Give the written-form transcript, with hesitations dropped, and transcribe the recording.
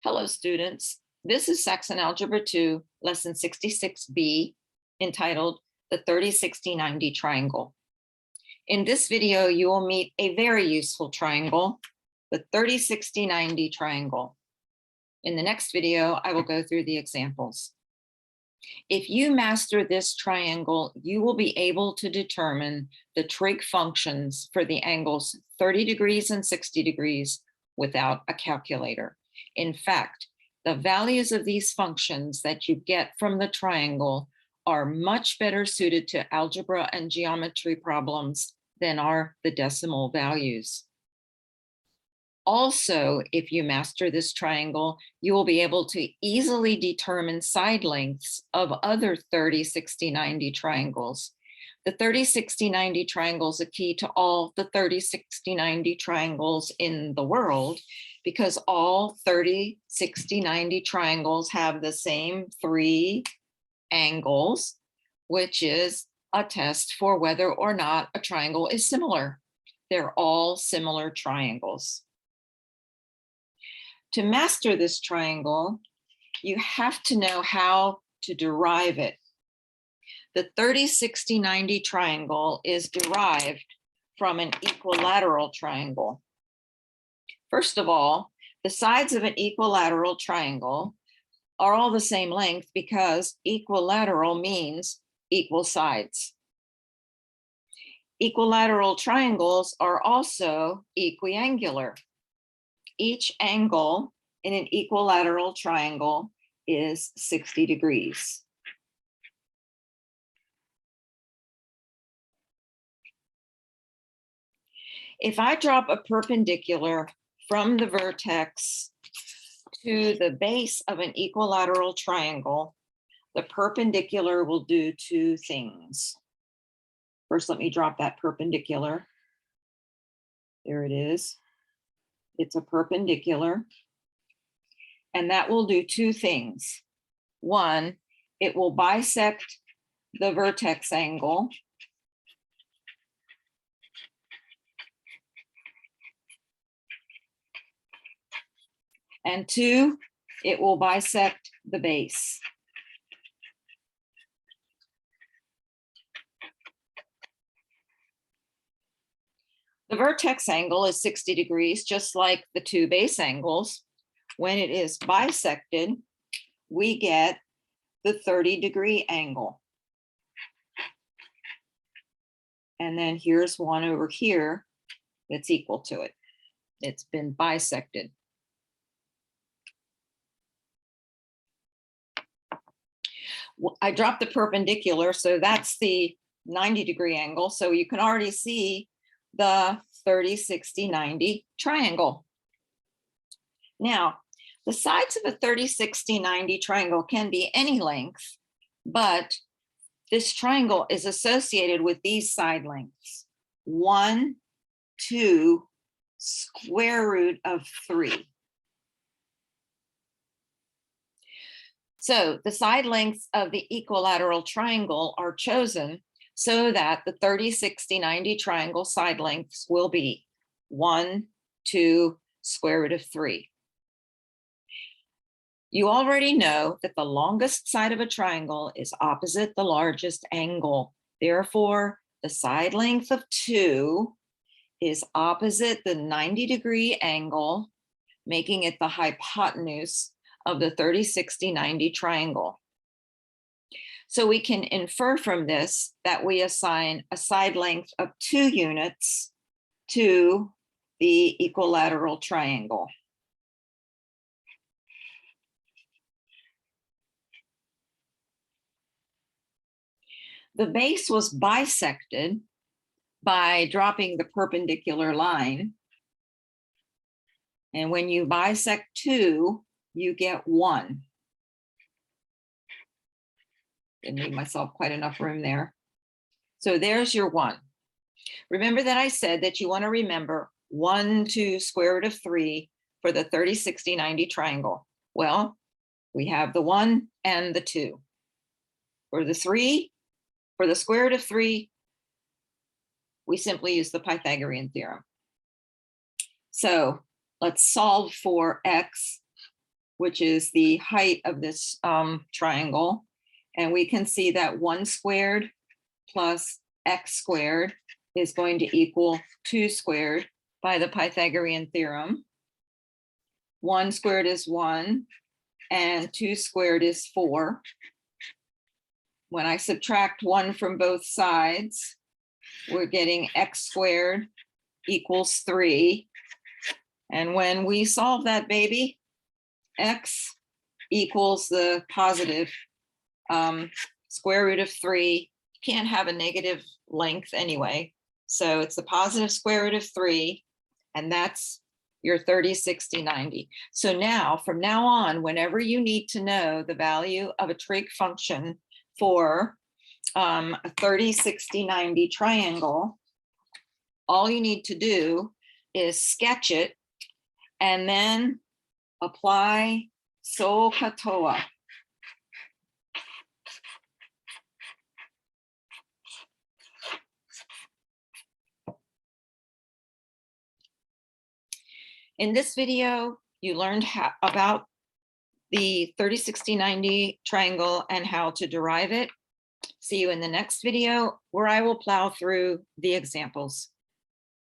Hello, students. This is Saxon Algebra 2, Lesson 66B, entitled The 30, 60, 90 Triangle. In this video, you will meet a very useful triangle, the 30, 60, 90 triangle. In the next video, I will go through the examples. If you master this triangle, you will be able to determine the trig functions for the angles 30 degrees and 60 degrees without a calculator. In fact, the values of these functions that you get from the triangle are much better suited to algebra and geometry problems than are the decimal values. Also, if you master this triangle, you will be able to easily determine side lengths of other 30, 60, 90 triangles. The 30, 60, 90 triangle is a key to all the 30, 60, 90 triangles in the world, because all 30, 60, 90 triangles have the same three angles, which is a test for whether or not a triangle is similar. They're all similar triangles. To master this triangle, you have to know how to derive it. The 30, 60, 90 triangle is derived from an equilateral triangle. First of all, the sides of an equilateral triangle are all the same length because equilateral means equal sides. Equilateral triangles are also equiangular. Each angle in an equilateral triangle is 60 degrees. If I drop a perpendicular from the vertex to the base of an equilateral triangle, the perpendicular will do two things. First, let me drop that perpendicular. There it is. It's a perpendicular. And that will do two things. One, it will bisect the vertex angle. And two, it will bisect the base. The vertex angle is 60 degrees, just like the two base angles. When it is bisected, we get the 30-degree angle. And then here's one over here that's equal to it. It's been bisected. I dropped the perpendicular, so that's the 90-degree angle. So you can already see the 30, 60, 90 triangle. Now, the sides of a 30, 60, 90 triangle can be any length, but this triangle is associated with these side lengths. 1, 2, square root of 3. So the side lengths of the equilateral triangle are chosen so that the 30, 60, 90 triangle side lengths will be 1, 2, square root of 3. You already know that the longest side of a triangle is opposite the largest angle. Therefore, the side length of 2 is opposite the 90-degree angle, making it the hypotenuse of the 30, 60, 90 triangle. So we can infer from this that we assign a side length of 2 units to the equilateral triangle. The base was bisected by dropping the perpendicular line. And when you bisect 2, you get 1. Didn't leave myself quite enough room there. So there's your 1. Remember that I said that you want to remember 1 to square root of 3 for the 30, 60, 90 triangle. Well, we have the 1 and the 2. For the 3, for the square root of 3, we simply use the Pythagorean theorem. So let's solve for x which is the height of this triangle. And we can see that 1 squared plus x squared is going to equal 2 squared by the Pythagorean theorem. 1 squared is 1, and 2 squared is 4. When I subtract 1 from both sides, we're getting x squared equals 3. And when we solve that baby, x equals the positive square root of 3. You can't have a negative length anyway. So it's the positive square root of 3, and that's your 30, 60, 90. So now, from now on, whenever you need to know the value of a trig function for a 30, 60, 90 triangle, all you need to do is sketch it and then apply SOH CAH TOA. In this video, you learned about the 30, 60, 90 triangle and how to derive it. See you in the next video, where I will plow through the examples.